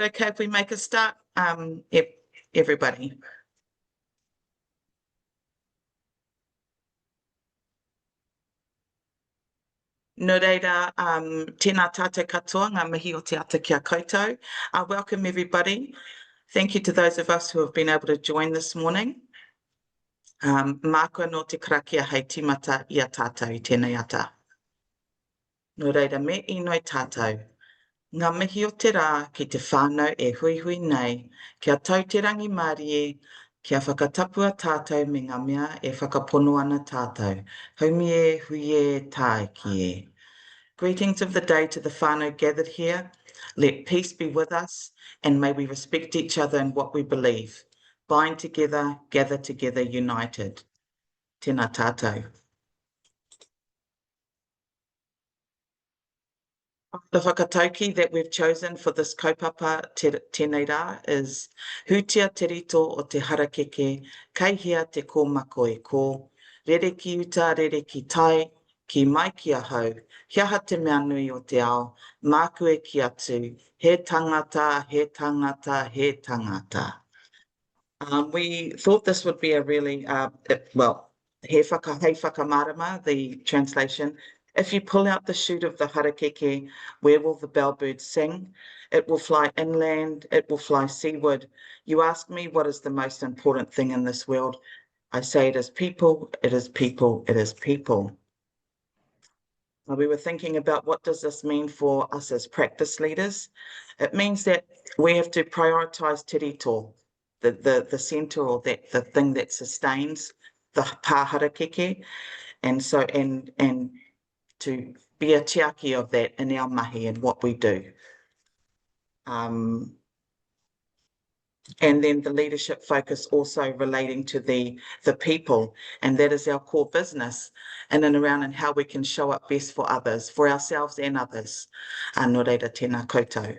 Okay, if we make a start, everybody. Nō reira, tēnā tātou katoa, ngā mihi o te ata kia koutou. Welcome everybody. Thank you to those of us who have been able to join this morning. Mākua no te karakia hei timata i a tātou i tēnei ata. Nō reira, me inoi tātou. Ngā mihi o te rā ki te whānau e hui hui nei, kia tau te rangi Mārie, kia whakatapua tātou me ngā mea e whakapono ana tātou. Haumi e hui e tāe ki e. Greetings of the day to the whānau gathered here. Let peace be with us, and may we respect each other in what we believe. Bind together, gather together, united. Tēnā tātou. The whakatauki that we've chosen for this kaupapa tēnei rā is Hutia te rito o te harakeke, kaihia te kōmako e kō, rere ki uta, rere ki tai, ki mai ki a hau, hiaha te mea nui o te ao, mākue ki atu, he tangata, he tangata, he tangata. We thought this would be a really, he whakamārama, the translation. If you pull out the shoot of the harakeke, where will the bellbird sing? It will fly inland, it will fly seaward. You ask me what is the most important thing in this world. I say it is people, it is people, it is people. We were thinking about what does this mean for us as practice leaders. It means that we have to prioritise te rito, the centre or the thing that sustains the pāharakeke, and so and to be a tiaki of that in our mahi and what we do. And then the leadership focus also relating to the people, and that is our core business in and around and how we can show up best for others, for ourselves and others. Nō reira, tēnā koutou.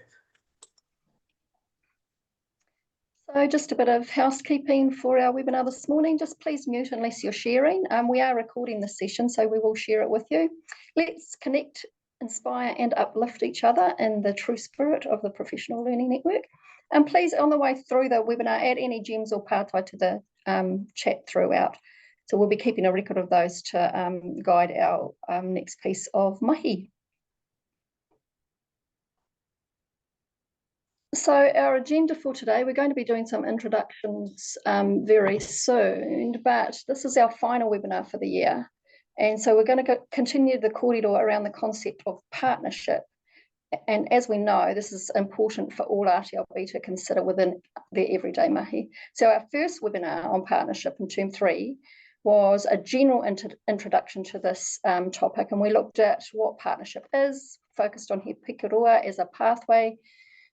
So just a bit of housekeeping for our webinar this morning. Just please mute unless you're sharing. We are recording this session, so we will share it with you. Let's connect, inspire and uplift each other in the true spirit of the Professional Learning Network. And please, on the way through the webinar, add any gems or pārtai to the chat throughout. So we'll be keeping a record of those to guide our next piece of mahi. So our agenda for today, we're going to be doing some introductions very soon, but this is our final webinar for the year. And so we're going to continue the kōrero around the concept of partnership. And as we know, this is important for all RTLB to consider within their everyday mahi. So our first webinar on partnership in term 3 was a general introduction to this topic. And we looked at what partnership is, focused on He Pikorua as a pathway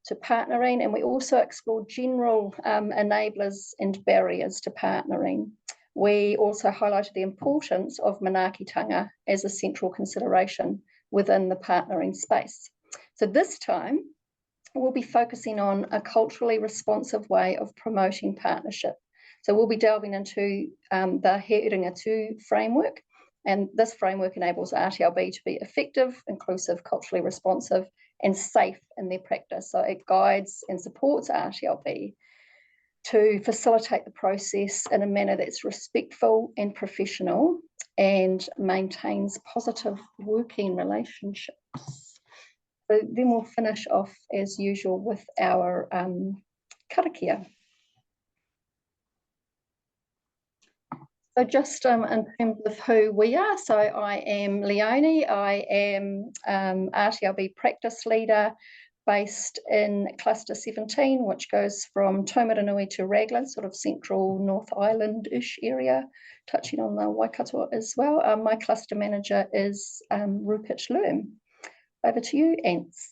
to partnering, and we also explored general enablers and barriers to partnering. We also highlighted the importance of Manaakitanga as a central consideration within the partnering space. So this time, we'll be focusing on a culturally responsive way of promoting partnership. So we'll be delving into the He Urunga Tū framework, and this framework enables RTLB to be effective, inclusive, culturally responsive, and safe in their practice. So it guides and supports RTLB to facilitate the process in a manner that's respectful and professional and maintains positive working relationships. So then we'll finish off as usual with our karakia. So just in terms of who we are, so I am Leonie, I am RTLB practice leader based in Cluster 17, which goes from Taumaranui to Raglan, sort of central North Island-ish area, touching on the Waikato as well. My cluster manager is Rupert Lurm. Over to you, Ants.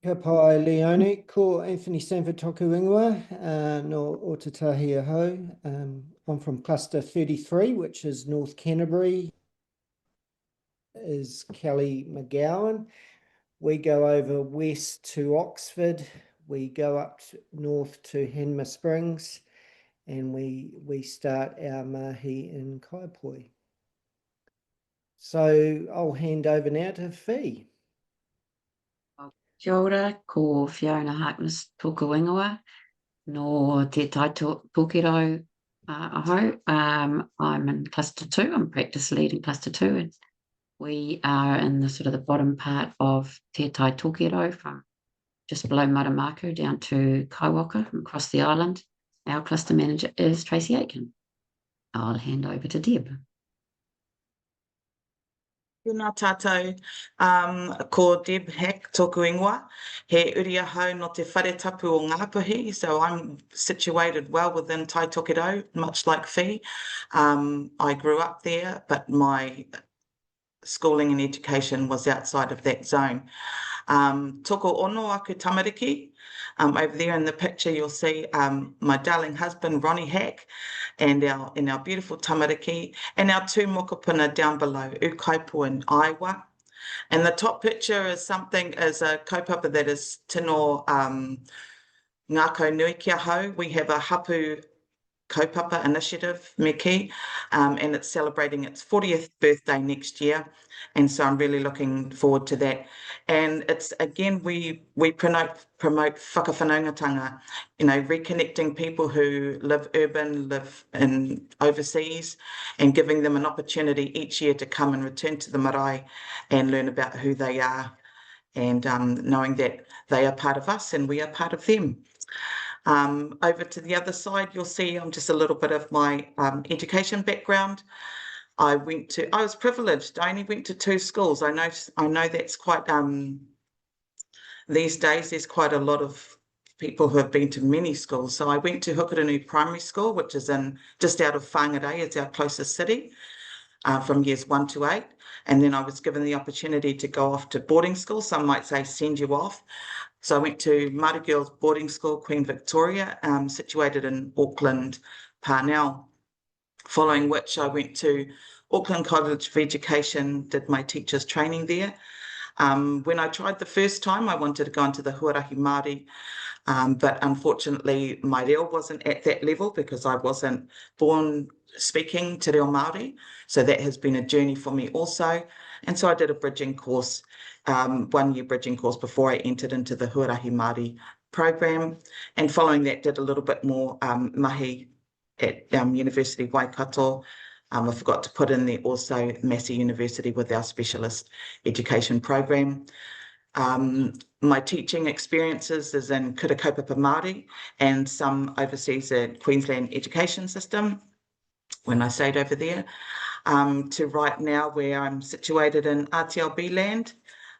Kia pai Leonie, ko Anthony Sanford toku ingoa, no o te tahi ahau. I'm from Cluster 33, which is North Canterbury, is Kelly McGowan. We go over west to Oxford, we go up north to Henma Springs, and we start our mahi in Kaipoi. So I'll hand over now to Fee. Kia ora, ko Fiona Harkness tōku ingoa, no te tai tōkero aho. I'm in cluster 2, I'm practice leading cluster 2, and we are in the sort of the bottom part of te tai tōkero from just below Maramaku down to Kaiwaka from across the island. Our cluster manager is Tracy Aitken. I'll hand over to Deb. Tēnā tātou, ko Deb Hack tōku ingoa, he uri ahau no te whare tapu o Ngāpuhi, so I'm situated well within Tai Tokiro, much like Fi. I grew up there, but my schooling and education was outside of that zone. Toko ono aku tamariki. Over there in the picture, you'll see my darling husband, Ronnie Hack, and our beautiful tamariki, and our two mokopuna down below, Ukaipo and Aiwa. And the top picture is a kaupapa that is tino ngākau nui kia hau. We have a hapu kaupapa initiative, Meki, and it's celebrating its 40th birthday next year. And so I'm really looking forward to that. And it's, again, we promote whakawhanaungatanga, reconnecting people who live urban, live in overseas, and giving them an opportunity each year to come and return to the marae and learn about who they are, and knowing that they are part of us and we are part of them. Over to the other side, you'll see just a little bit of my education background. I was privileged. I only went to 2 schools. I know that's quite, these days, there's quite a lot of people who have been to many schools. So I went to Hukarunu Primary School, which is just out of Whangarei, it's our closest city, from years 1 to 8. And then I was given the opportunity to go off to boarding school. Some might say send you off. So I went to Māori Girls Boarding School, Queen Victoria, situated in Auckland, Parnell, following which I went to Auckland College of Education, did my teacher's training there. When I tried the first time, I wanted to go into the Huarahi Māori, but unfortunately my reo wasn't at that level because I wasn't born speaking te reo Māori. So that has been a journey for me also. And so I did a bridging course, 1-year bridging course before I entered into the Huarahi Māori program. And following that, did a little bit more mahi at University Waikato. I forgot to put in there also Massey University with our specialist education program. My teaching experiences is in Kura Kaupapa Māori and some overseas at Queensland education system when I stayed over there, to right now where I'm situated in RTLB land.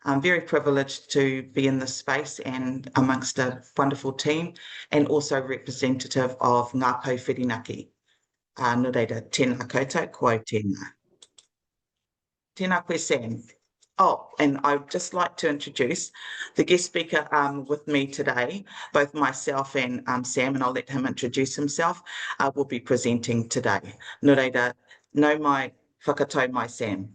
I'm very privileged to be in this space and amongst a wonderful team, and also representative of Ngā Pou Whirinaki. Nō reira, tēnā koutou, koe tēnā. Tēnā koe Sam. Oh, and I'd just like to introduce the guest speaker with me today, both myself and Sam, and I'll let him introduce himself, will be presenting today. Nō reira, nau mai whakatau mai Sam.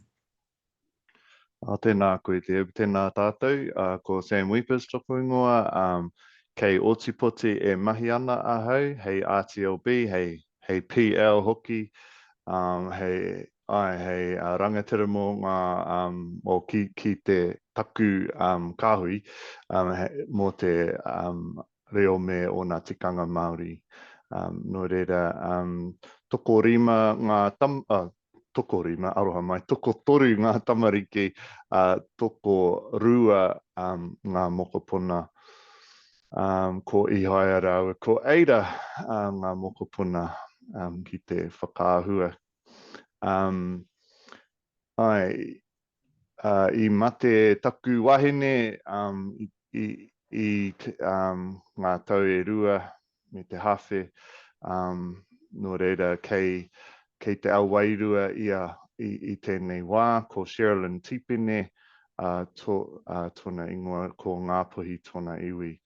Tēnā koe te tēnā tātou, ko Sam Weepers tōku ingoa, kei Otipoti e mahi ana ahau, hei RTLB, hei PL hoki, hei rangatira mō ngā o ki te taku kāhui mō te reo me o ngā tikanga Māori. Nō reira, toko rima ngā toko rima, aroha mai, toko toru ngā tamariki, toko rua ngā mokopuna, ko ihaia rau, ko eira ngā mokopuna ki te whakaahua. I mate taku wahine i ngā tau e rua me te hawhe, nō reira kei te awairua i tēnei wā, ko Sherilyn Tipene, tōna ingoa, ko Ngāpuhi tōna iwi.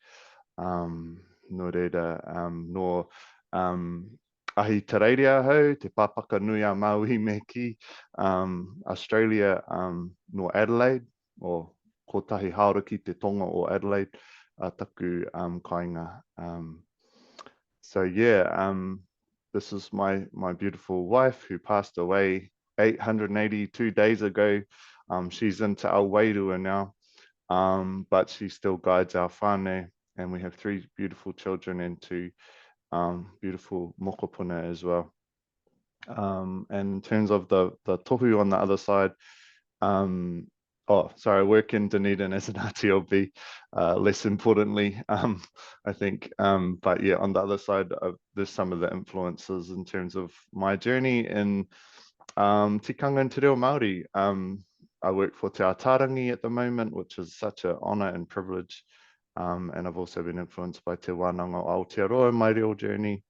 Nō reira, no ahi tareiria hau, te pāpaka nui a Maui me ki, Australia, no Adelaide, o kotahi hauraki te tonga o Adelaide, taku kāinga. So yeah, this is my beautiful wife who passed away 882 days ago. She's into Awairua now. but she still guides our whānau, and we have 3 beautiful children and 2 beautiful mokopuna as well. And in terms of the tohu on the other side, I work in Dunedin as an RTLB, less importantly, I think. But yeah, on the other side, there's some of the influences in terms of my journey in tikanga and te reo Māori. I work for Te Atarangi at the moment, which is such an honour and privilege. And I've also been influenced by Te Wānanga o Aotearoa in my real journey.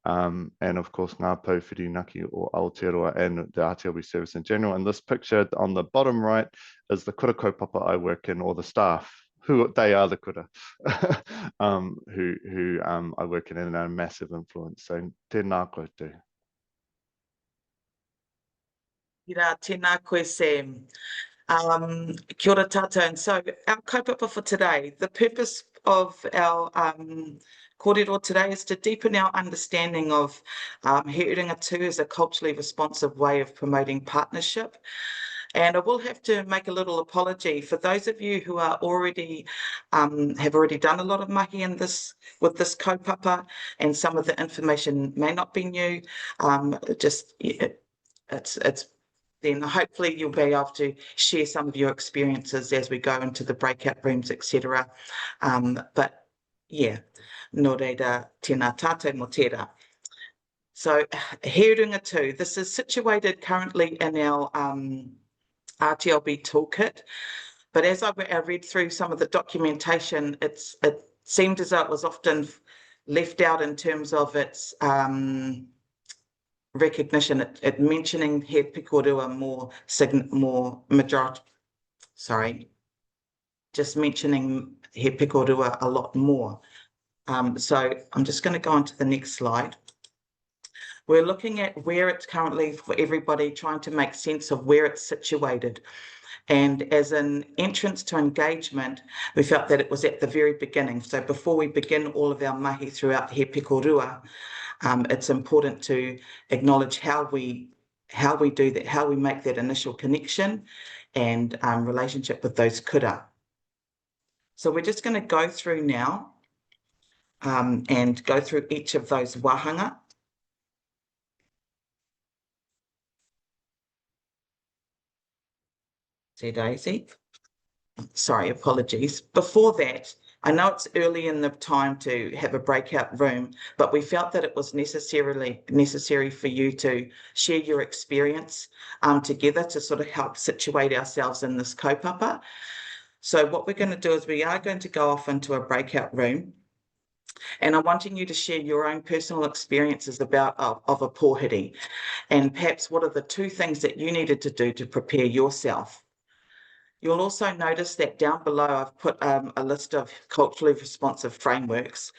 And of course, ngā pou whirinaki o Aotearoa and the RTLB service in general. And this picture on the bottom right is the kura kaupapa I work in, or the staff, who they are the kura, who I work in and are a massive influence. So tēnā koutou. Ira, tēnā koe Sam. Kia ora tātou. And so our kaupapa for today, the purpose of our kōrero today is to deepen our understanding of He Urunga Tū as a culturally responsive way of promoting partnership. And I will have to make a little apology for those of you who are already have already done a lot of mahi in this with this kaupapa, and some of the information may not be new. Then hopefully you'll be able to share some of your experiences as we go into the breakout rooms, etc. But yeah, nō reira, tēnā tātou mō tērā. So He Urunga Tū, this is situated currently in our RTLB toolkit, but as I read through some of the documentation, it seemed as though it was often left out in terms of its recognition, it mentioning He Pikorua more majority, just mentioning He Pikorua a lot more. So I'm just going to go on to the next slide. We're looking at where it's currently, for everybody, trying to make sense of where it's situated. And as an entrance to engagement, we felt that it was at the very beginning. So before we begin all of our mahi throughout He Pikorua, it's important to acknowledge how we do that, how we make that initial connection and relationship with those kura. So we're just going to go through now and go through each of those wahanga. See, Daisy? Sorry, apologies. Before that, I know it's early in the time to have a breakout room, but we felt that it was necessary for you to share your experience together to sort of help situate ourselves in this kaupapa. So what we're going to do is we are going to go off into a breakout room, and I'm wanting you to share your own personal experiences of a pōhiri, and perhaps what are the 2 things that you needed to do to prepare yourself. You'll also notice that down below I've put a list of culturally responsive frameworks.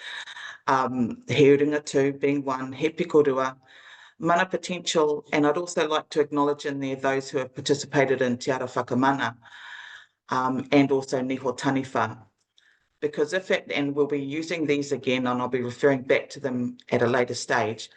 He Urunga Tū being one, He Pikorua, Mana Potential, and I'd also like to acknowledge in there those who have participated in Te Ara Whakamana, and also Niho Taniwha. Because and we'll be using these again, and I'll be referring back to them at a later stage.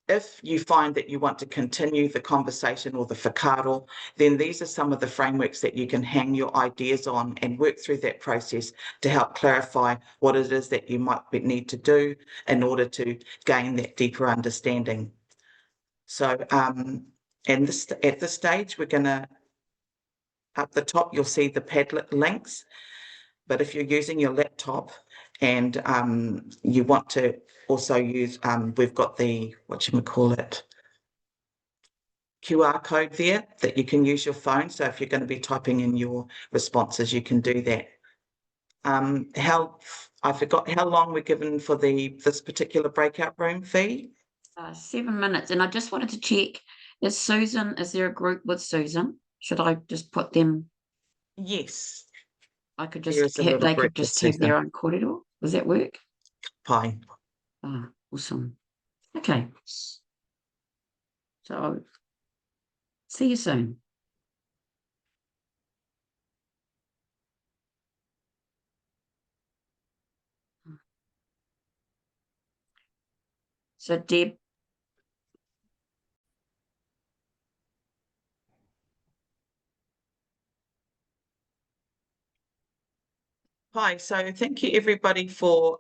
If you find that you want to continue the conversation or the whakaaro, then these are some of the frameworks that you can hang your ideas on and work through that process to help clarify what it is that you might need to do in order to gain that deeper understanding. So at this stage, we're going to, up the top, you'll see the Padlet links. But if you're using your laptop and you want to also use, we've got the, QR code there that you can use your phone. So if you're going to be typing in your responses, you can do that. I forgot how long we're given for this particular breakout room fee. 7 minutes. And I just wanted to check, is there a group with Susan? Should I just put them? Yes. They could just have their own kōrero. Does that work? Fine. Oh, awesome. Okay. So, see you soon. So, Deb, pai. So thank you everybody for,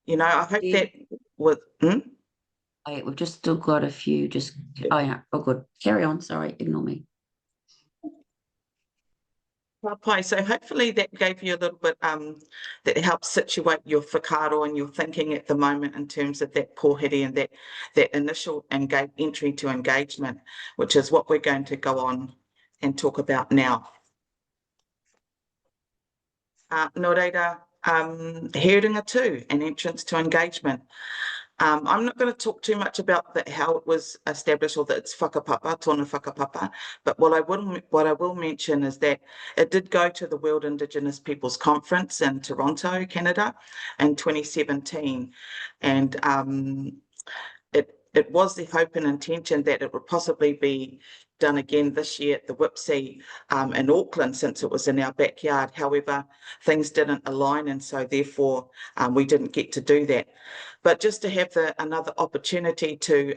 you know, I hope that with, We've just still got a few, oh yeah, oh good. Carry on, sorry, ignore me. pai. So hopefully that gave you a little bit, that helps situate your whakaaro and your thinking at the moment in terms of that pōhiri and that initial entry to engagement, which is what we're going to go on and talk about now. Nō reira, He Urunga Tū, an entrance to engagement. I'm not going to talk too much about how it was established or that it's whakapapa, tōna whakapapa, but what I will mention is that it did go to the World Indigenous Peoples Conference in Toronto, Canada in 2017. And it was the hope and intention that it would possibly be done again this year at the Whipsy in Auckland, since it was in our backyard. However, things didn't align, and so therefore we didn't get to do that. But just to have another opportunity to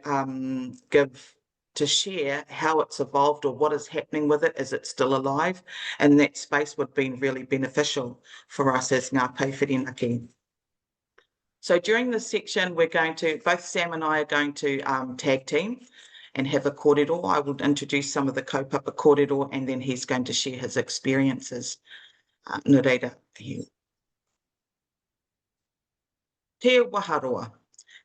share how it's evolved or what is happening with it, is it still alive? And that space would be really beneficial for us as ngā Paewhirinaki. So during this section, both Sam and I are going to tag team and have a kōrero. I will introduce some of the kaupapa kōrero, and then he's going to share his experiences. Nō reira. Te waharoa.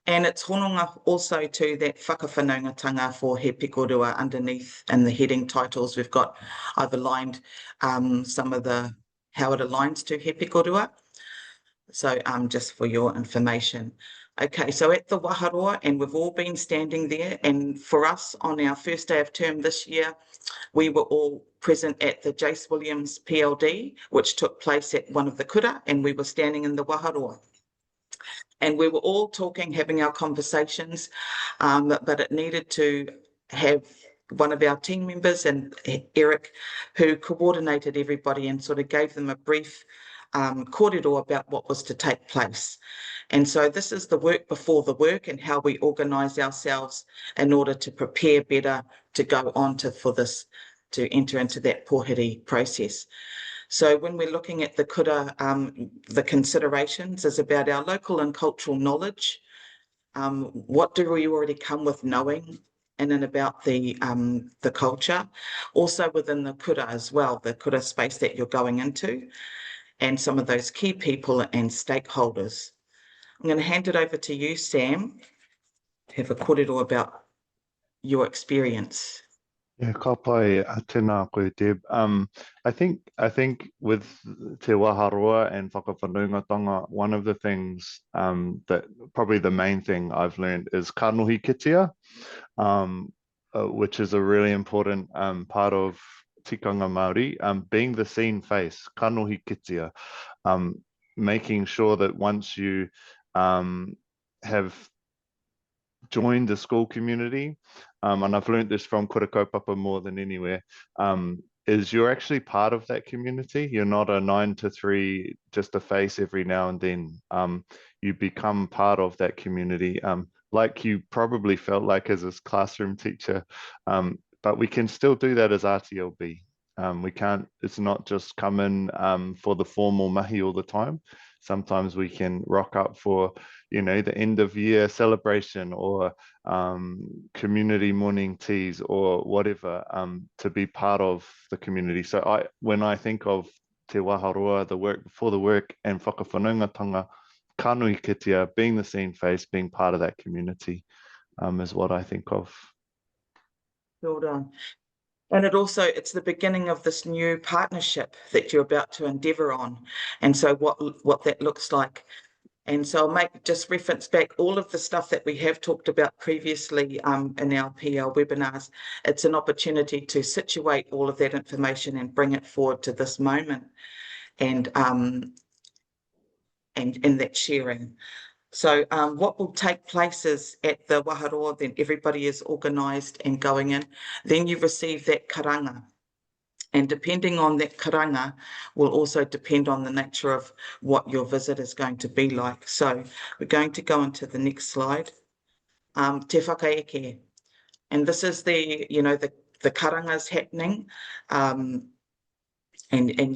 And it's hononga also to that whakawhanaungatanga for He Pikorua underneath in the heading titles. I've aligned some of how it aligns to He Pikorua. So just for your information. Okay, so at the waharoa, and we've all been standing there, and for us on our first day of term this year, we were all present at the Jace Williams PLD, which took place at one of the kura, and we were standing in the waharoa. And we were all talking, having our conversations, but it needed to have one of our team members, and Eric, who coordinated everybody and sort of gave them a brief kōrero about what was to take place. And so this is the work before the work, and how we organise ourselves in order to prepare better to go on to enter into that pōhiri process. So when we're looking at the kura, the considerations is about our local and cultural knowledge. What do we already come with knowing in and about the culture? Also within the kura as well, the kura space that you're going into, and some of those key people and stakeholders. I'm going to hand it over to you, Sam, to have a kōrero about your experience. Yeah, ka pai tēnā koe, Deb. I think with te waharoa and whakawhanaungatanga, one of the things that probably the main thing I've learned is ka nohi kitea, which is a really important part of tikanga Māori, being the seen face, ka nohi kitea, making sure that once you have joined the school community, and I've learned this from kura kaupapa more than anywhere, is you're actually part of that community. You're not a 9 to 3, just a face every now and then. You become part of that community, like you probably felt like as a classroom teacher, but we can still do that as RTLB. We can't, it's not just come in for the formal mahi all the time. Sometimes we can rock up for, you know, the end of year celebration or community morning teas or whatever, to be part of the community. So when I think of te waharoa, the work before the work, and whakawhanaungatanga, ka nohi kitea, being the seen face, being part of that community, is what I think of. Well done. And it's the beginning of this new partnership that you're about to endeavour on. And so what that looks like. And so I'll just reference back all of the stuff that we have talked about previously in our PL webinars. It's an opportunity to situate all of that information and bring it forward to this moment, and that sharing. So what will take place is at the waharoa, then everybody is organised and going in. Then you receive that karanga. And depending on that karanga will also depend on the nature of what your visit is going to be like. So we're going to go into the next slide. Te whakaeke. And this is the karanga's happening, and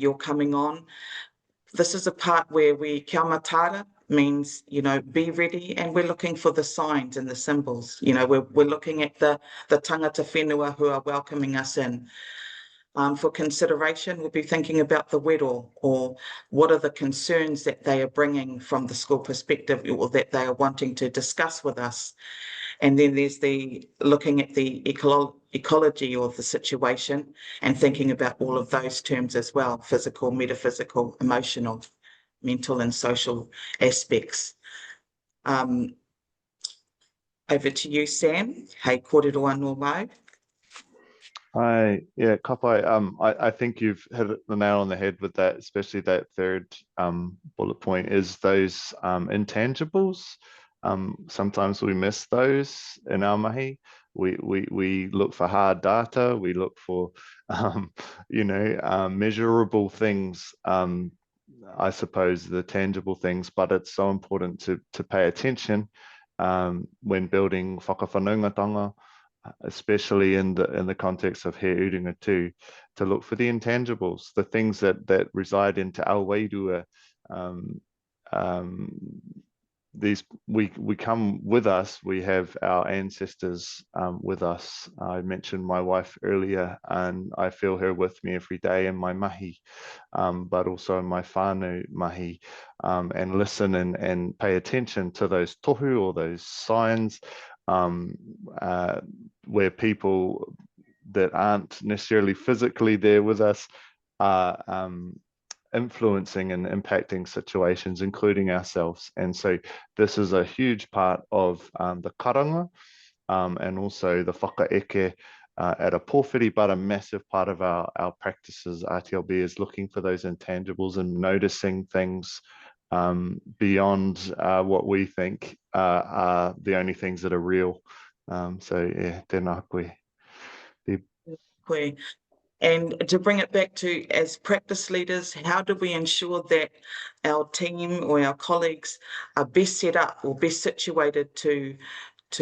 you're coming on. this is a part where kia matara means, be ready, and we're looking for the signs and the symbols. We're looking at the tangata whenua who are welcoming us in. For consideration, we'll be thinking about the wero, or what are the concerns that they are bringing from the school perspective, or that they are wanting to discuss with us. And then there's the looking at the ecology of the situation and thinking about all of those terms as well: physical, metaphysical, emotional, mental and social aspects. Over to you, Sam. Hei kōrero anō mau. Yeah, kapai. I think you've hit the nail on the head with that, especially that third bullet point, is those intangibles. Sometimes we miss those in our mahi. We look for hard data. We look for measurable things. I suppose the tangible things, but it's so important to pay attention when building whakawhanaungatanga, especially in the context of He Urunga Tū, to look for the intangibles, the things that reside into our wairua. These we come with us. We have our ancestors with us. I mentioned my wife earlier, and I feel her with me every day in my mahi, but also in my whānau mahi, and listen and pay attention to those tohu, or those signs, where people that aren't necessarily physically there with us are influencing and impacting situations, including ourselves. And so this is a huge part of the karanga, and also the whakaeke at a pōwhiri, but a massive part of our practices. RTLB is looking for those intangibles and noticing things beyond what we think are the only things that are real. So yeah, tēnā koe. Koe. And to bring it back to, as practice leaders, how do we ensure that our team or our colleagues are best set up or best situated to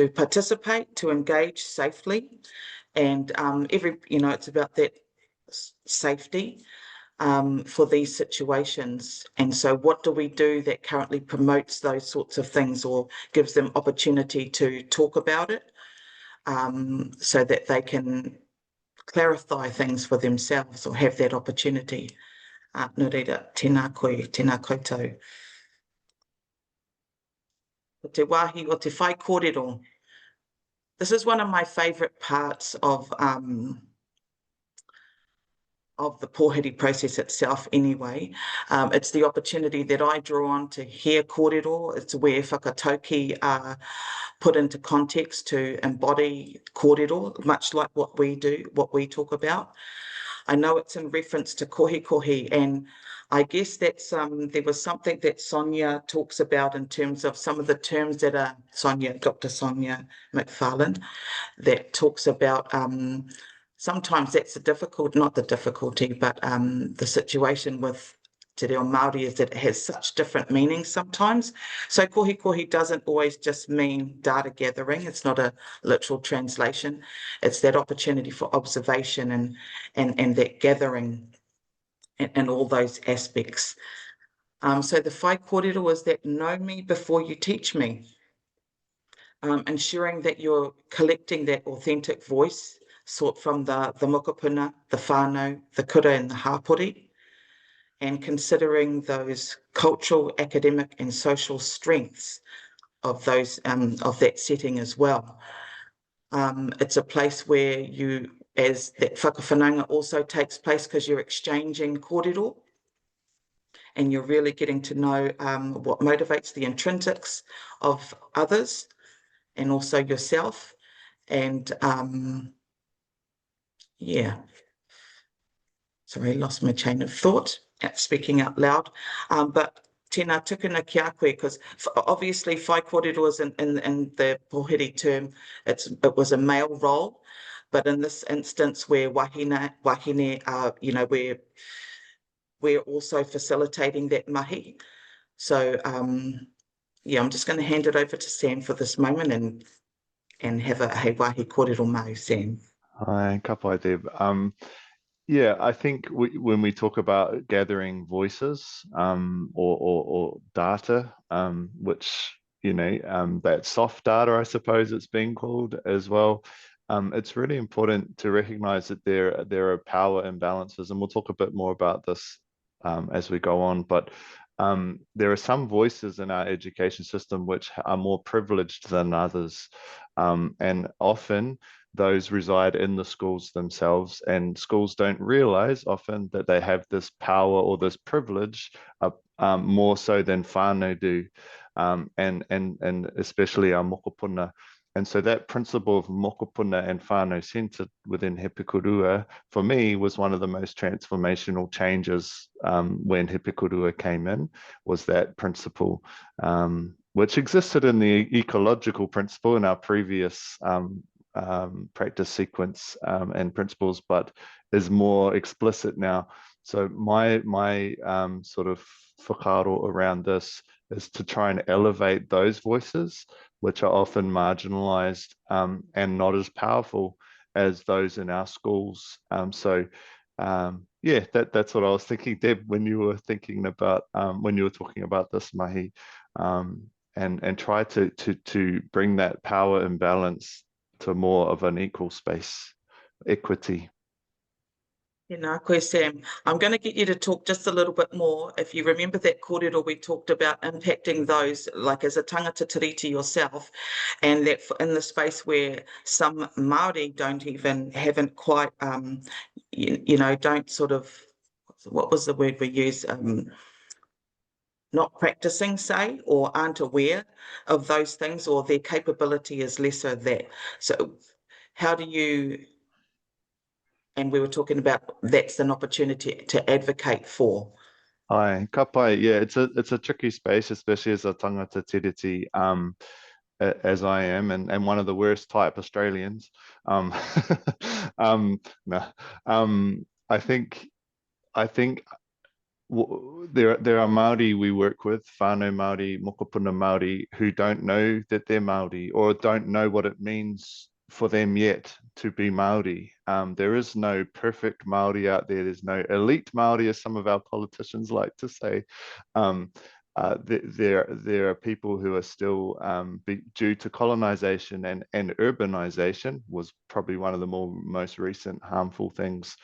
participate, to engage safely? And it's about that safety for these situations. And so what do we do that currently promotes those sorts of things, or gives them opportunity to talk about it, so that they can clarify things for themselves or have that opportunity? Nō reira, tēnā koe, tēnā koutou. O te wāhi o te whai kōrero. This is one of my favourite parts of the pōhiri process itself anyway. It's the opportunity that I draw on to hear kōrero. It's where whakatauki are put into context to embody kōrero, much like what we do, what we talk about. I know it's in reference to kohi, and I guess that's there was something that Sonia talks about in terms of some of the terms that are Dr. Sonia McFarland, that talks about sometimes that's not the difficulty, but the situation with te reo Māori is that it has such different meanings sometimes. So kohi doesn't always just mean data gathering. It's not a literal translation. It's that opportunity for observation and that gathering and all those aspects. So the whai kōrero is that know me before you teach me. Ensuring that you're collecting that authentic voice sought from the mokopuna, the whānau, the kura and the hapori, and considering those cultural, academic and social strengths of those of that setting as well. It's a place where as that whakawhanaunga also takes place, because you're exchanging kōrero and you're really getting to know what motivates the intrinsics of others and also yourself. And sorry, lost my chain of thought at speaking out loud. But tēnā tukuna ki a koe, because obviously whai kōrero is in the pōhiri term, it was a male role, but in this instance where wahine are, we're also facilitating that mahi. So I'm just going to hand it over to Sam for this moment and have a he wāhi kōrero mau, Sam. Hi, ka pai, Deb. Yeah, I think when we talk about gathering voices or data, which, you know, that soft data, I suppose it's being called as well, it's really important to recognize that there are power imbalances, and we'll talk a bit more about this as we go on. But there are some voices in our education system which are more privileged than others, and often those reside in the schools themselves, and schools don't realize often that they have this power or this privilege more so than whānau do, and especially our mokopuna. And so that principle of mokopuna and whānau centered within He Pikorua, for me, was one of the most transformational changes when He Pikorua came in, was that principle, which existed in the ecological principle in our previous practice sequence and principles, but is more explicit now. So my sort of whakaaro around this is to try and elevate those voices, which are often marginalized and not as powerful as those in our schools. Yeah, that's what I was thinking, Deb, when you were thinking about when you were talking about this, Mahi, and try to bring that power imbalance to more of an equal space, equity. Koe, Sam. I'm going to get you to talk just a little bit more. If you remember that kōrero we talked about impacting those, like as a tangata tiriti yourself, and that in the space where some Māori haven't quite, you know, don't sort of, what was the word we use? Not practicing, say, or aren't aware of those things, or their capability is lesser that. So how do you, and we were talking about that's an opportunity to advocate for. Ai, ka pai, yeah, it's a tricky space, especially as a tangata tiriti, as I am, and one of the worst type Australians. No, I think there are Māori we work with, whānau Māori, mokopuna Māori, who don't know that they're Māori or don't know what it means for them yet to be Māori. There is no perfect Māori out there. There's no elite Māori, as some of our politicians like to say. There are people who are still, due to colonization and urbanization, was probably one of the most recent harmful things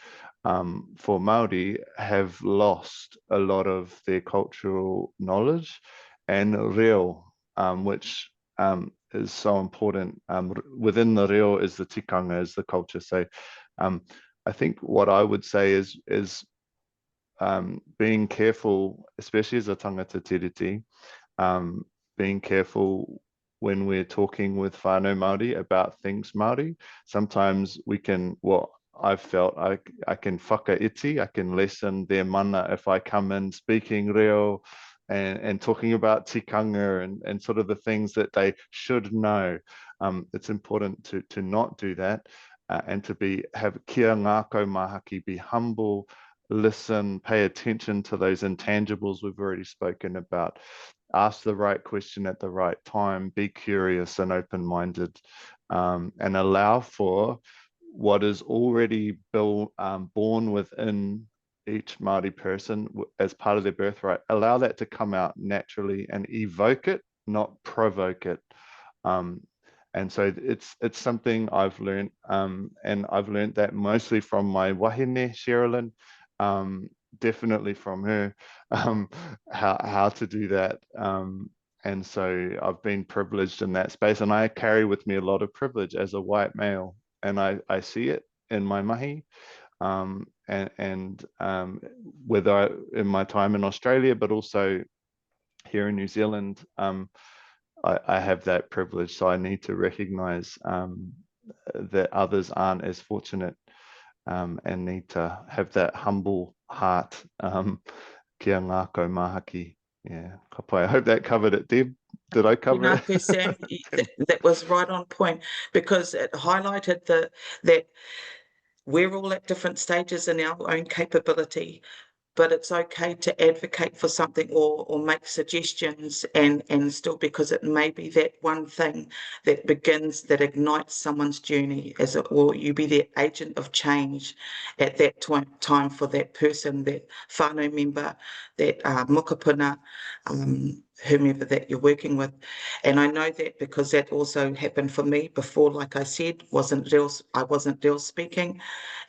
for Māori, have lost a lot of their cultural knowledge and reo, which is so important. Within the reo is the tikanga, is the culture. So I think what I would say is being careful, especially as a tangata tiriti, being careful when we're talking with whānau Māori about things Māori. Sometimes we can, well, I've felt I can whakaiti, I can lessen their mana if I come in speaking reo and talking about tikanga and sort of the things that they should know. It's important to not do that and to have kia ngākau mahaki, be humble, listen, pay attention to those intangibles we've already spoken about, ask the right question at the right time, be curious and open-minded, and allow for what is already born within each Māori person as part of their birthright. Allow that to come out naturally and evoke it, not provoke it. And so it's something I've learned, and I've learned that mostly from my wahine, Sherilyn, definitely from her, how to do that. And so I've been privileged in that space, and I carry with me a lot of privilege as a white male, and I see it in my mahi, and whether in my time in Australia, but also here in New Zealand, I have that privilege. So I need to recognize that others aren't as fortunate, and need to have that humble heart. Kia ngākau mahaki. Yeah, ka pai. I hope that covered it, Deb. Did I cover it? Sam, that was right on point, because it highlighted that we're all at different stages in our own capability, but it's okay to advocate for something or make suggestions and still, because it may be that one thing that ignites someone's journey, or you be the agent of change at that time for that person, that whānau member, that mokopuna, whomever that you're working with. And I know that because that also happened for me before. Like I said, I wasn't real speaking,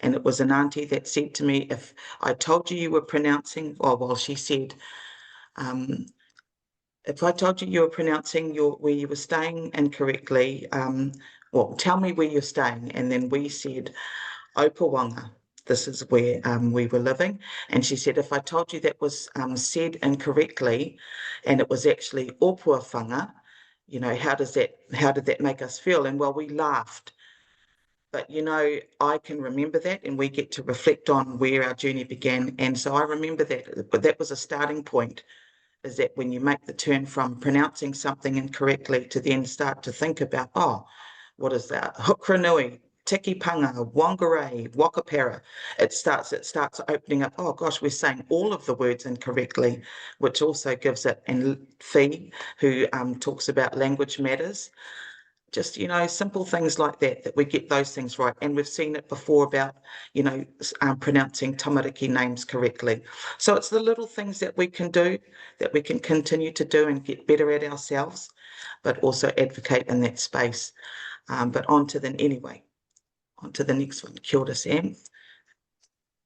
and it was an auntie that said to me, if I told you were pronouncing, she said, if I told you were pronouncing where you were staying incorrectly, tell me where you're staying. And then we said, Opawanga. This is where we were living. And she said, if I told you that was said incorrectly, and it was actually Opuawanga, how did that make us feel? And we laughed. But, I can remember that, and we get to reflect on where our journey began. And so I remember that, but that was a starting point, is that when you make the turn from pronouncing something incorrectly to then start to think about, what is that? Hukranui, Tikipanga, Whangarei, Wakapera. It starts opening up, oh gosh, we're saying all of the words incorrectly, which also gives it, and Fee, who talks about language matters. Just, simple things like that we get those things right. And we've seen it before about, pronouncing tamariki names correctly. So it's the little things that we can do, that we can continue to do and get better at ourselves, but also advocate in that space. But on to the next one. Kia ora, Sam.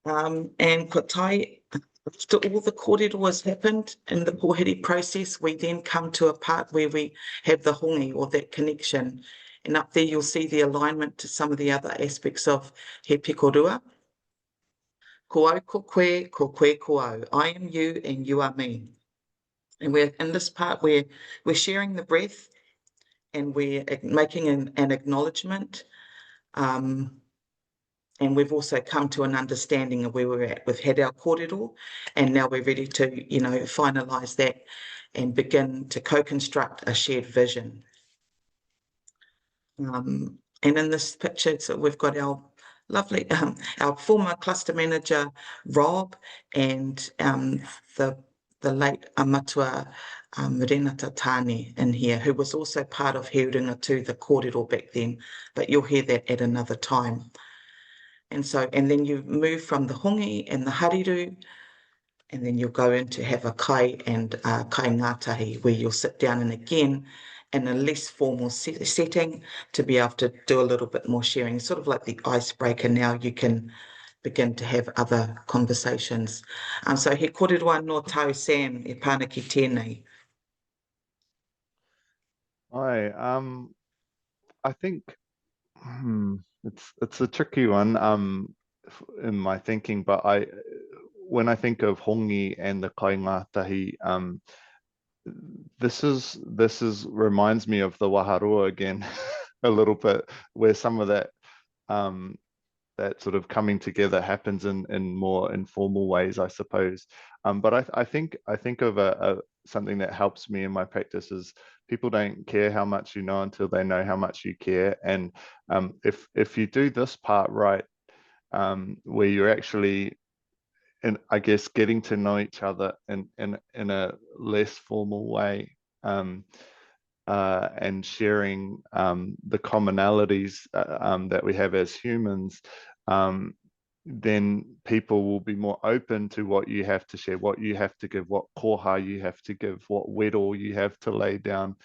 And ko tai, after all the kōrero has happened in the pōhiri process, we then come to a part where we have the hongi, or that connection. And up there you'll see the alignment to some of the other aspects of He Pikorua. Ko au, ko koe, ko au. I am you and you are me. And we're in this part where we're sharing the breath, and we're making an acknowledgement. And we've also come to an understanding of where we're at. We've had our kōrero, and now we're ready to, finalise that and begin to co-construct a shared vision. And in this picture, so we've got our lovely, our former cluster manager, Rob, and the late Amatua Renata Tāne in here, who was also part of He Urunga Tū, the kōrero back then, but you'll hear that at another time. And then you move from the hongi and the hariru, and then you'll go in to have a kai and kai ngātahi, where you'll sit down, and again, in a less formal setting, to be able to do a little bit more sharing, sort of like the icebreaker. Now you can begin to have other conversations. So he kōrero no tau, Sam, e pānaki tēnei. Hi, I think it's a tricky one in my thinking, but when I think of hongi and the kai ngātahi, this reminds me of the waharoa again a little bit, where some of that that sort of coming together happens in more informal ways, I suppose. But I think of something that helps me in my practice is people don't care how much you know until they know how much you care. And if you do this part right, where you're actually, I guess, getting to know each other in a less formal way, and sharing the commonalities that we have as humans, then people will be more open to what you have to share, what you have to give, what koha you have to give, what wedo you have to lay down,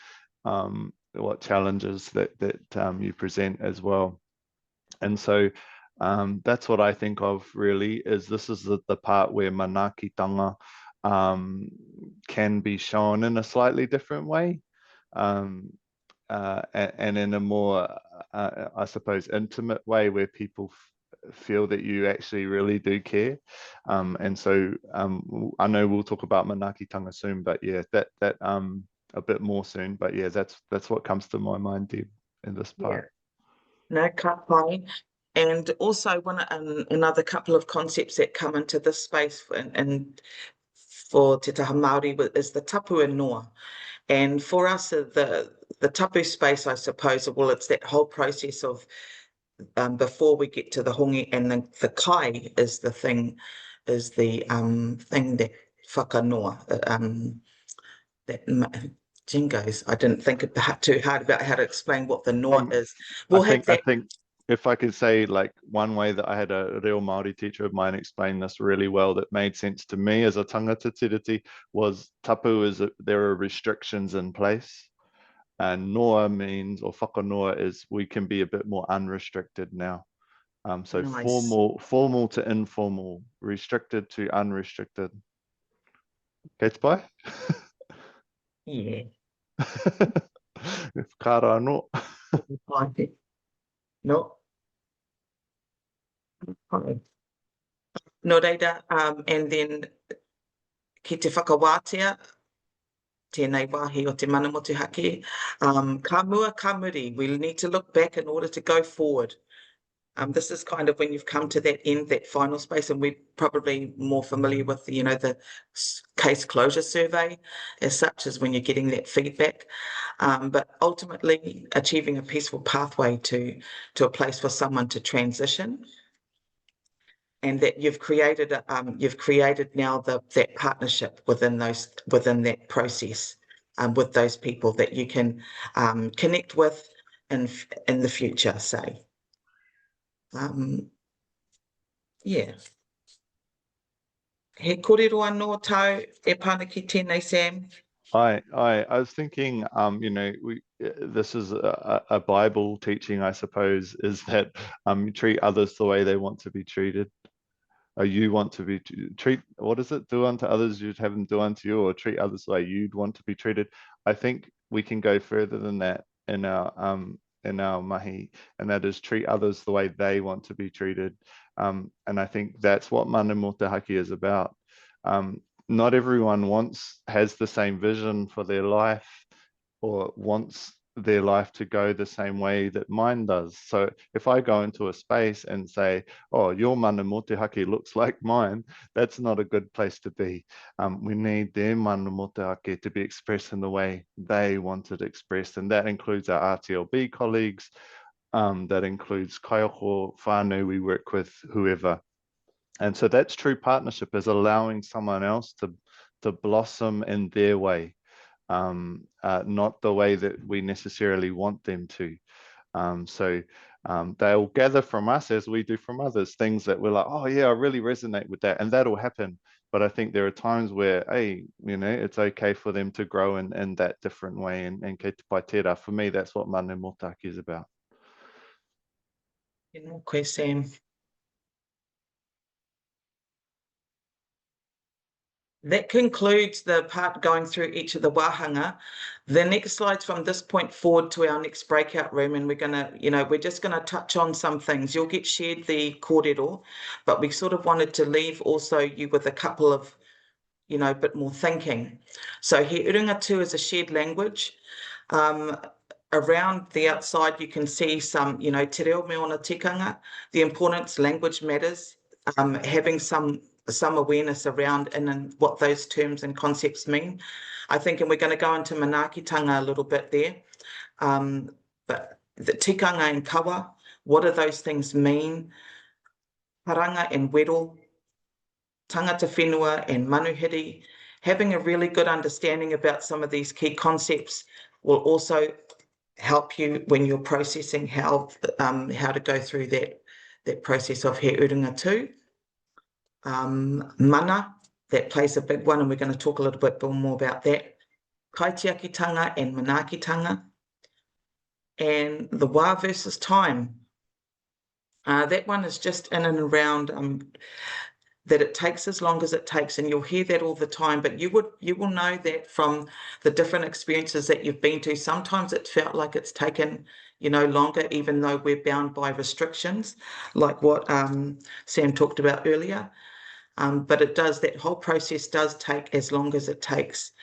what challenges that you present as well. And so that's what I think of really, is this is the part where Manaakitanga can be shown in a slightly different way, and in a more, I suppose, intimate way, where people feel that you actually really do care. And so I know we'll talk about Manaakitanga soon, but yeah, that a bit more soon. But yeah, that's what comes to my mind, Deb, in this part. Yeah. No, ka pai. And also another couple of concepts that come into this space and for Te Taha Māori is the tapu and noa. And for us, the tapu space, I suppose, well, it's that whole process of before we get to the hongi, and the kai is the thing is the thing that whakanoa, that jingos. I didn't think about too hard about how to explain what the noa is. We'll have that. I think if I could say, like, one way that I had a real Māori teacher of mine explain this really well that made sense to me as a tangata tiriti was tapu is there are restrictions in place, and noa means, or whakanoa is, we can be a bit more unrestricted now. So Nice. formal to informal, restricted to unrestricted. Kei te pai? Yeah. Kāra anō. No. Okay. No reira, and then ki te whakawātea, tēnei wāhi o te mana motuhake, ka mua ka muri. We need to look back in order to go forward. This is kind of when you've come to that end, that final space, and we're probably more familiar with, the case closure survey as such, as when you're getting that feedback. But ultimately achieving a peaceful pathway to a place for someone to transition, and that you've created now that partnership within that process, with those people that you can connect with in the future, say. Yeah. He kōrero anō tau e pāna ki tēnei, Sam? I was thinking, this is a Bible teaching, I suppose, is that you treat others the way they want to be treated. Or you want to be what is it? Do unto others you'd have them do unto you, or treat others the way you'd want to be treated. I think we can go further than that in our mahi, and that is treat others the way they want to be treated. And I think that's what mana motuhake is about. Not everyone has the same vision for their life, or wants their life to go the same way that mine does. So if I go into a space and say, oh, your mana motuhake looks like mine, that's not a good place to be. We need their mana motuhake to be expressed in the way they want it expressed, and that includes our RTLB colleagues, that includes kaioko, whānau we work with, whoever. And so that's true partnership, is allowing someone else to blossom in their way, not the way that we necessarily want them to. So they'll gather from us, as we do from others, things that we're like, oh yeah, I really resonate with that, and that'll happen. But I think there are times where, hey, it's okay for them to grow in that different way. And kei te pai tērā, for me, that's what mana motuhake is about. Koe, Sam. That concludes the part going through each of the wāhanga. The next slide's from this point forward to our next breakout room, and we're just gonna touch on some things. You'll get shared the kōrero, but we sort of wanted to leave also you with a couple of, a bit more thinking. So He Urunga Tū is a shared language. Around the outside, you can see some, te reo me ona tikanga, the importance language matters, having some awareness around and what those terms and concepts mean. I think, and we're going to go into Manaakitanga a little bit there, but the tikanga and kawa, what do those things mean? Paranga and wero, tangata whenua and manuhiri. Having a really good understanding about some of these key concepts will also help you when you're processing how to go through that process of He Urunga Tū. Mana, that plays a big one, and we're going to talk a little bit more about that. Kaitiakitanga and Manaakitanga. And the wā versus time. That one is just in and around that it takes as long as it takes, and you'll hear that all the time, but you will know that from the different experiences that you've been to. Sometimes it felt like it's taken longer, even though we're bound by restrictions, like what Sam talked about earlier. But that whole process does take as long as it takes.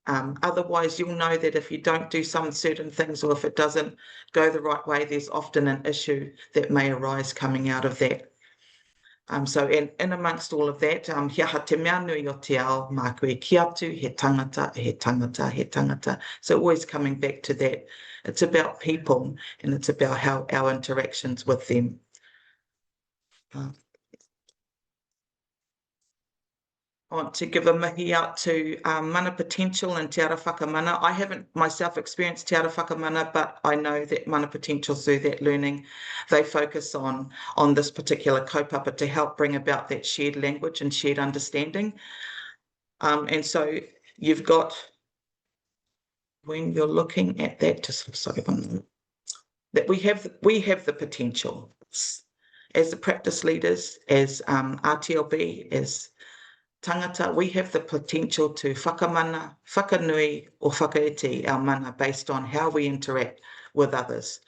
Otherwise, you'll know that if you don't do some certain things, or if it doesn't go the right way, there's often an issue that may arise coming out of that. So in amongst all of that, he aha te mea nui o te ao, mā koe ki atu, he tangata, he tangata, he tangata. So always coming back to that. It's about people, and it's about how our interactions with them. I want to give a mihi out to mana potential and te ara whakamana. I haven't myself experienced te ara whakamana, but I know that mana potential through that learning, they focus on this particular kaupapa to help bring about that shared language and shared understanding. And so you've got, when you're looking at that, just sorry, that we have the potential as the practice leaders, as RTLB, as tangata, we have the potential to whakamana, whakanui or whakaiti our mana based on how we interact with others.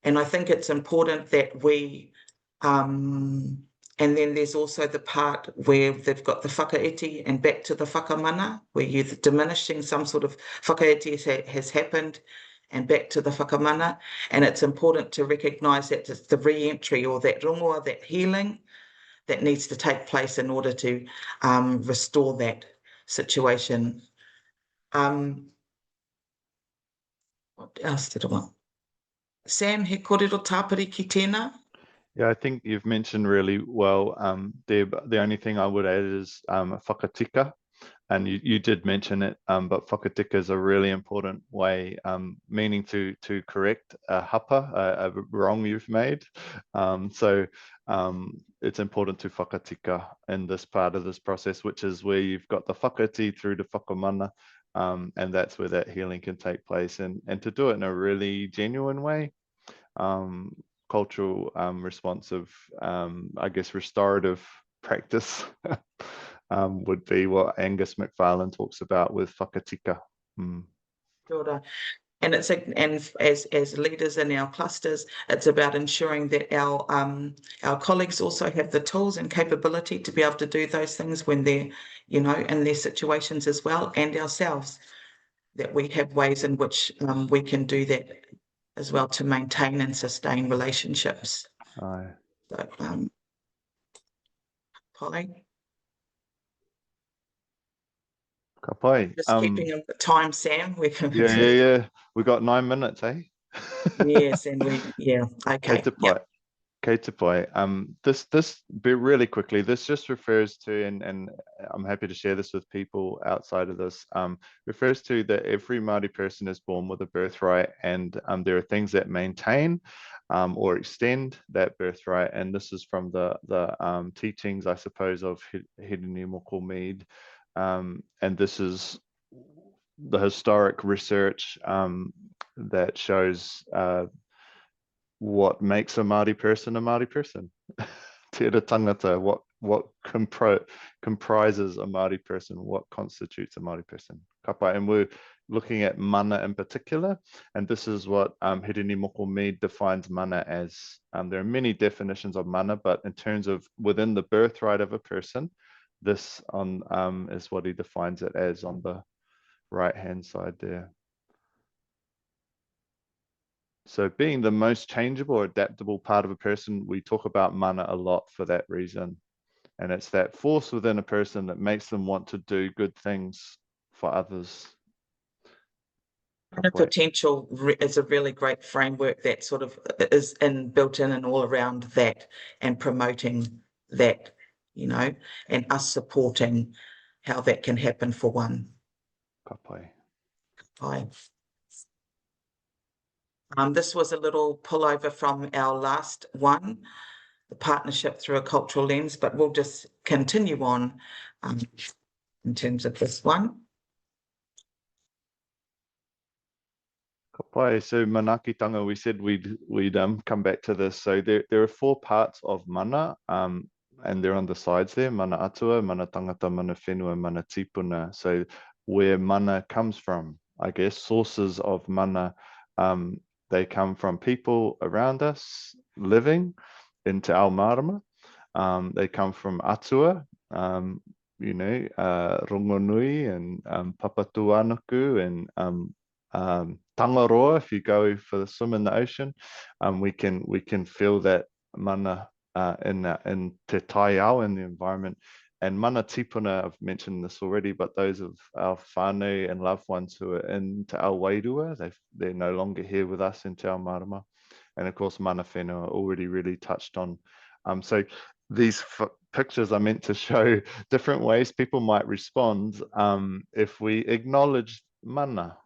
And I think it's important that we, and then there's also the part where they've got the whakaiti and back to the whakamana, where you're diminishing some sort of whakaiti has happened and back to the whakamana. And it's important to recognise that it's the re-entry or that rongoa, that healing, that needs to take place in order to restore that situation. What else did I want? Sam, he kōrero tāpiri ki tēnā? Yeah, I think you've mentioned really well. The only thing I would add is whakatika. And you did mention it, but whakatika is a really important way, meaning to correct a hapa, a wrong you've made. So it's important to whakatika in this part of this process, which is where you've got the whakati through the whakamana, and that's where that healing can take place. And to do it in a really genuine way, cultural, responsive, I guess, restorative practice would be what Angus McFarlane talks about with whakatika. Sure. And it's as leaders in our clusters, it's about ensuring that our colleagues also have the tools and capability to be able to do those things when they're, in their situations as well, and ourselves, that we have ways in which we can do that as well to maintain and sustain relationships. Aye. So, Polly? Ka pai. Just keeping up the time, Sam. We can Yeah. We got 9 minutes, eh? Yes, and okay. Kei te pai. Kei te pai. This really quickly, this just refers to, and I'm happy to share this with people outside of this, refers to that every Māori person is born with a birthright, and there are things that maintain or extend that birthright. And this is from the teachings, I suppose, of He Urunga Tū. And this is the historic research that shows what makes a Māori person a Māori person. Te ra tangata, what comprises a Māori person, what constitutes a Māori person. Ka pai. And we're looking at mana in particular, and this is what He Urunga Tū defines mana as. There are many definitions of mana, but in terms of within the birthright of a person, this is what he defines it as on the right-hand side there. So being the most changeable or adaptable part of a person, we talk about mana a lot for that reason. And it's that force within a person that makes them want to do good things for others. Mana potential is a really great framework that sort of is built in and all around that, and promoting that, and us supporting how that can happen for one. Ka pai. Hi. This was a little pullover from our last one, the partnership through a cultural lens, but we'll just continue on in terms of this one. Ka pai. So Manaakitanga, we said we'd come back to this. So there are 4 parts of mana, and they're on the sides there: mana atua, mana tangata, mana whenua, mana tipuna. So where mana comes from, I guess, sources of mana, they come from people around us living in Te Ao Marama. They come from atua, rongonui and papatuanaku and tangaroa. If you go for the swim in the ocean, we can feel that mana in te tai ao, in the environment. And mana tipuna, I've mentioned this already, but those of our whānau and loved ones who are in Te Ao Wairua, they're no longer here with us in Te Ao Marama. And of course, mana whenua already really touched on. So these pictures are meant to show different ways people might respond if we acknowledge mana.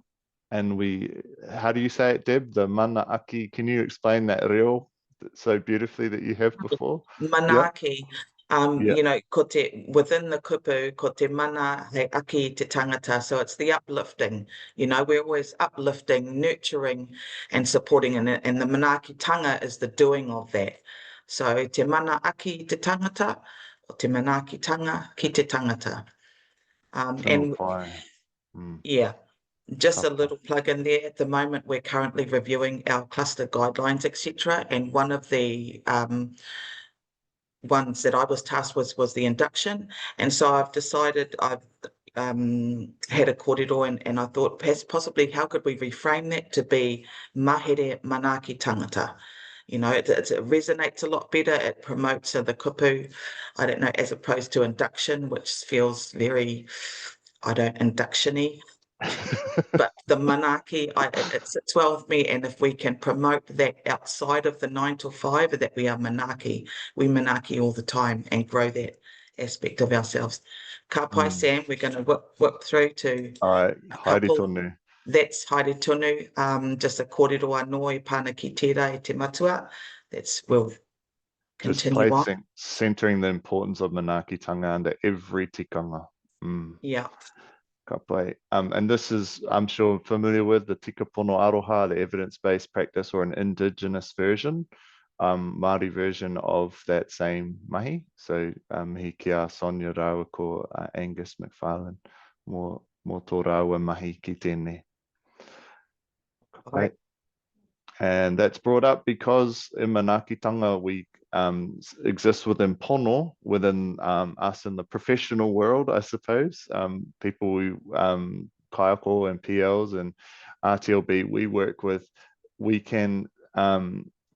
And how do you say it, Deb? The manaaki. Can you explain that reo so beautifully that you have before? Manaaki, Yeah. you know, within the kupu, ko te mana he aki te tangata. So it's the uplifting, you know, we're always uplifting, nurturing and supporting. And the Manaakitanga is the doing of that. So te mana aki te tangata, o te Manaakitanga ki te tangata. And yeah, just a little plug in there. At the moment, we're currently reviewing our cluster guidelines, etc. And one of the ones that I was tasked with was the induction. And so I've decided I've had a kōrero and I thought possibly how could we reframe that to be mahere manaaki tangata. You know, it resonates a lot better. It promotes the kupu, I don't know, as opposed to induction, which feels very, induction-y. But the manaaki, it sits well with me, and if we can promote that outside of the 9 to 5, that we are manaaki, we manaaki all the time and grow that aspect of ourselves. Ka pai, Sam, we're going to whip through to all right. Haere tonu. That's haere tonu, just a kōrero anō pāna ki tērā e te matua. We'll continue just on. centering the importance of Manaakitanga under every tikanga. Yeah. Ka pai. And this is, I'm sure, familiar with the tika pono aroha, the evidence-based practice, or an indigenous version, Māori version of that same mahi. So he kia Sonia Rawa ko Angus McFarlane, mō tō Rawa mahi ki tēnei. Right. And that's brought up because in Manaakitanga we exist within pono, within us in the professional world, I suppose. People who kaiako and PLs and RTLB we work with, we can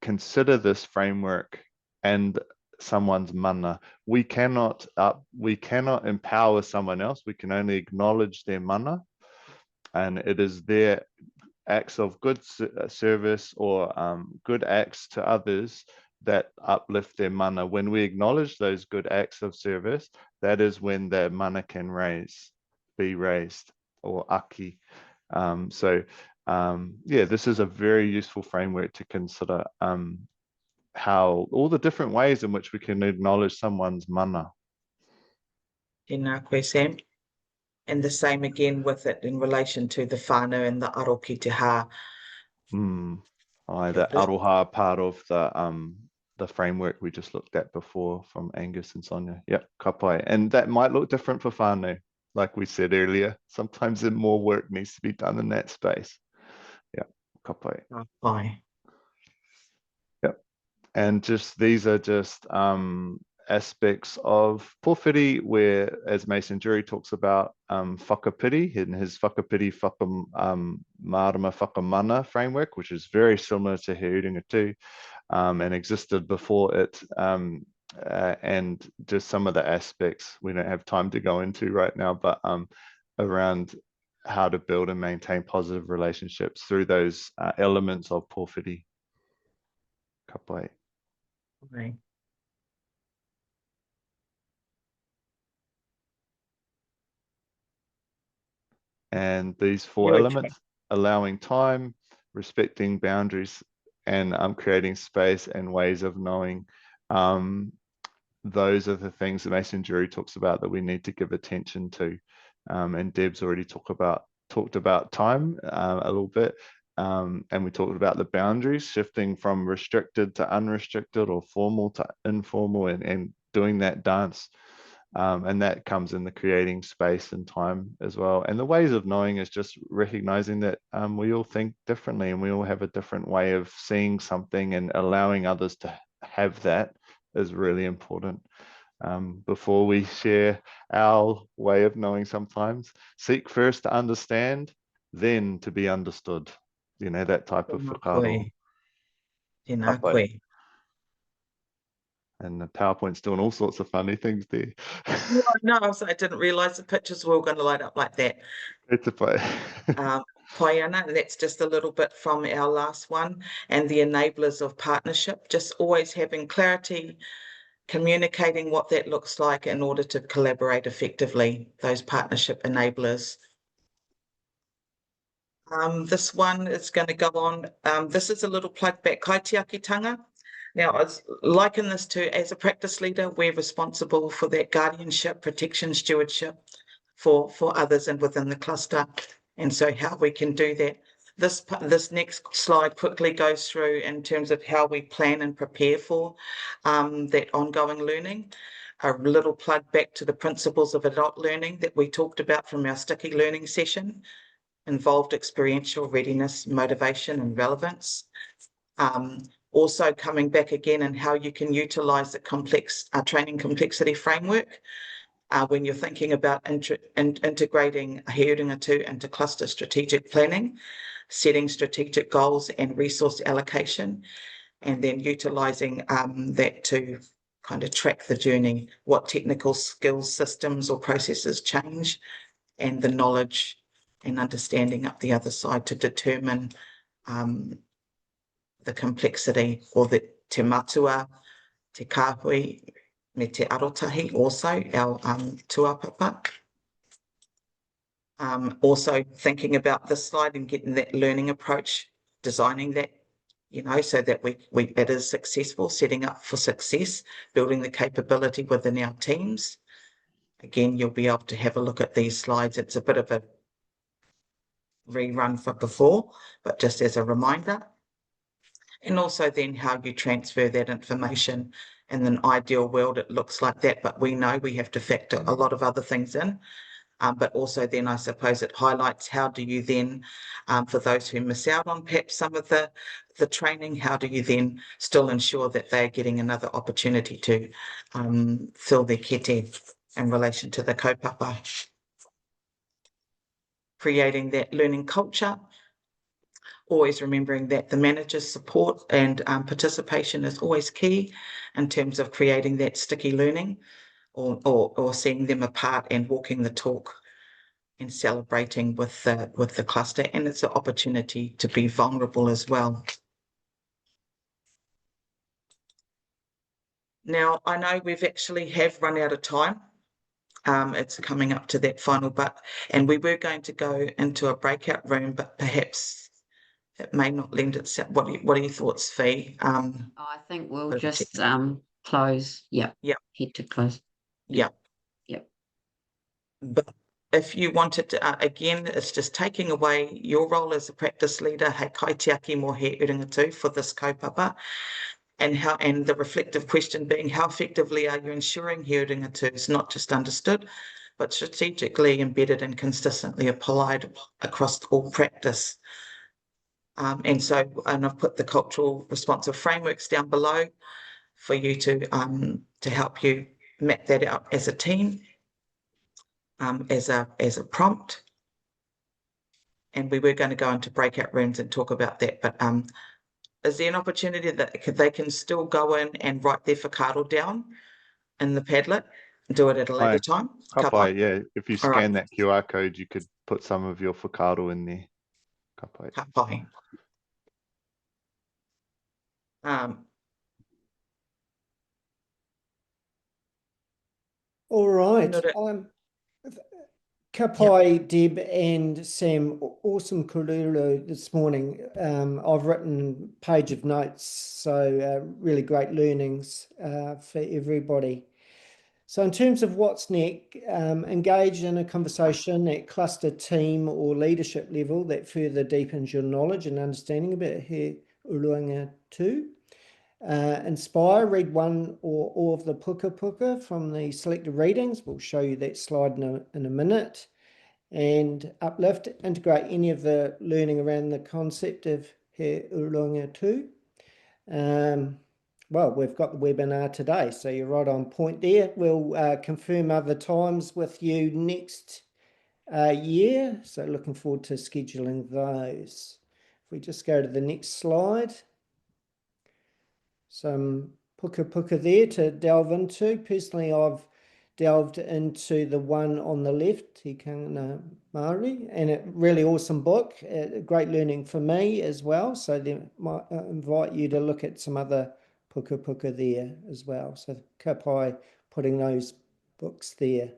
consider this framework and someone's mana. We cannot empower someone else. We can only acknowledge their mana, and it is their acts of good service or good acts to others that uplift their mana. When we acknowledge those good acts of service, that is when their mana can be raised, or aki. This is a very useful framework to consider how all the different ways in which we can acknowledge someone's mana. Tēnā koe, Sam. And the same again with it in relation to the whānau and the aro ki te hā. The aroha part of the framework we just looked at before from Angus and Sonia. Yep, ka pai. And that might look different for whānau, like we said earlier. Sometimes more work needs to be done in that space. Yep, ka pai. Ka pai. Yep. And these are just aspects of pōwhiri where, as Mason Jury talks about, whakapiri in his whakapiri marama whakamana framework, which is very similar to He Urunga Tū, and existed before it, and just some of the aspects we don't have time to go into right now, but around how to build and maintain positive relationships through those elements of pōwhiri. Ka pai. Okay. And these four elements, allowing time, respecting boundaries, and creating space and ways of knowing, those are the things that Mason Jury talks about that we need to give attention to. And Deb's already talked about time a little bit, and we talked about the boundaries, shifting from restricted to unrestricted, or formal to informal, and doing that dance. And that comes in the creating space and time as well. And the ways of knowing is just recognizing that we all think differently, and we all have a different way of seeing something, and allowing others to have that is really important. Before we share our way of knowing, sometimes seek first to understand, then to be understood. You know, that type of whakaro. Tēnā koe. And the PowerPoint's doing all sorts of funny things there. No, I didn't realise the pictures were all going to light up like that. It's a play. Paiana, that's just a little bit from our last one, and the enablers of partnership, just always having clarity communicating what that looks like in order to collaborate effectively, those partnership enablers. This one is going to go on. This is a little plug back, Kaitiakitanga. Now, I liken this to, as a practice leader, we're responsible for that guardianship, protection, stewardship for others and within the cluster. And so how we can do that. This next slide quickly goes through in terms of how we plan and prepare for that ongoing learning. A little plug back to the principles of adult learning that we talked about from our sticky learning session. Involved experiential readiness, motivation, and relevance. Also coming back again and how you can utilise the complex training complexity framework when you're thinking about integrating He Urunga Tū into cluster strategic planning, setting strategic goals and resource allocation, and then utilising that to kind of track the journey, what technical skills, systems or processes change, and the knowledge and understanding up the other side to determine the complexity or the te matua, te kāhui, me te arotahi also, our tuapapa. Also thinking about this slide and getting that learning approach, designing that, you know, so that it is successful, setting up for success, building the capability within our teams. Again, you'll be able to have a look at these slides. It's a bit of a rerun for before, but just as a reminder. And also then how you transfer that information. In an ideal world, it looks like that, but we know we have to factor a lot of other things in. But also then I suppose it highlights how do you then, for those who miss out on perhaps some of the training, how do you then still ensure that they're getting another opportunity to fill their kete in relation to the kaupapa. Creating that learning culture, always remembering that the manager's support and participation is always key in terms of creating that sticky learning or seeing them apart and walking the talk and celebrating with the cluster. And it's an opportunity to be vulnerable as well. Now, I know we've actually have run out of time. It's coming up to that final but, and we were going to go into a breakout room, but perhaps it may not lend itself. What are your thoughts, Fee? I think we'll just close. Yeah. Head to close. Yeah. Yep. But if you wanted to, again, it's just taking away your role as a practice leader, hei kaitiaki mō He Urunga Tū for this kaupapa, and the reflective question being, how effectively are you ensuring He Urunga Tū is not just understood, but strategically embedded and consistently applied across all practice? And I've put the cultural responsive frameworks down below for you to help you map that out as a team, as a prompt. And we were going to go into breakout rooms and talk about that, but is there an opportunity that they can still go in and write their whakaaro down in the Padlet and do it at a later time? Ka pai, yeah. If you scan that QR code, you could put some of your whakaaro in there. Ka pai. Ka pai. All right. Ka pai, Deb and Sam, awesome kōrero this morning. I've written a page of notes, so really great learnings for everybody. So in terms of what's next, engage in a conversation at cluster team or leadership level that further deepens your knowledge and understanding about He Urunga Tū. Inspire, read one or all of the puka puka from the selected readings. We'll show you that slide in a minute. And uplift, integrate any of the learning around the concept of He Urunga Tū. Well, we've got the webinar today, so you're right on point there. We'll confirm other times with you next year. So looking forward to scheduling those. If we just go to the next slide. Some puka puka there to delve into. Personally, I've delved into the one on the left, He Urunga Tū, and a really awesome book, great learning for me as well. So then might invite you to look at some other puka puka there as well. So ka pai putting those books there.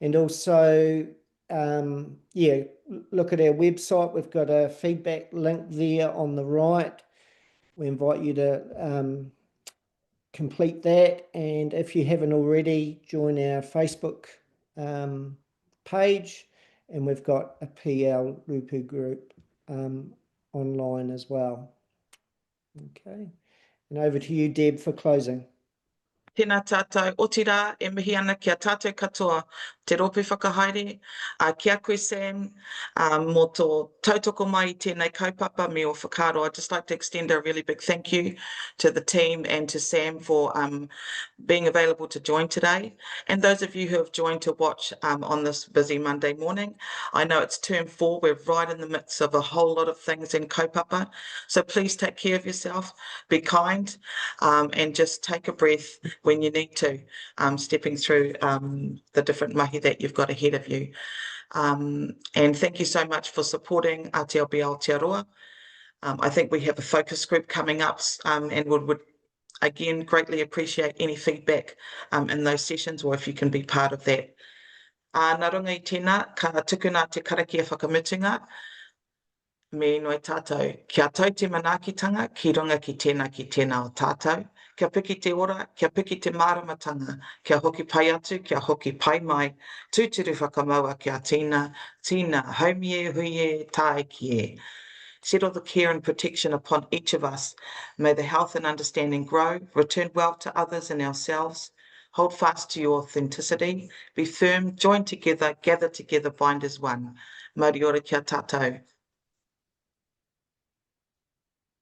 And also, yeah, look at our website. We've got a feedback link there on the right. We invite you to complete that. And if you haven't already, join our Facebook page. And we've got a PL Rōpū group online as well. Okay. And over to you, Deb, for closing. Tēnā tātou, o tira, e mihi ana kia tātou katoa, te rōpū whakahaere, kia koe Sam, mō tō tautoko mai I tēnei kaupapa me o whakaaro. I'd just like to extend a really big thank you to the team and to Sam for being available to join today. And those of you who have joined to watch on this busy Monday morning, I know it's term 4, we're right in the midst of a whole lot of things in kaupapa, so please take care of yourself, be kind, and just take a breath when you need to, stepping through the different mahi that you've got ahead of you. And thank you so much for supporting RTLB Aotearoa. I think we have a focus group coming up and would again greatly appreciate any feedback in those sessions, or if you can be part of that. Nā runga I tēnā, ka tukuna te karakia whakamutunga, me noi tātou. Kia tau te manaakitanga, ki runga ki tēnā o tātou. Kia piki te ora, kia piki te māramatanga, kia hoki pai atu, kia hoki pai mai, tūturu whakamaua kia tīna, haumie, huie, tāekie. Settle the care and protection upon each of us. May the health and understanding grow, return well to others and ourselves. Hold fast to your authenticity. Be firm, join together, gather together, bind as one. Mauri ora kia tātou.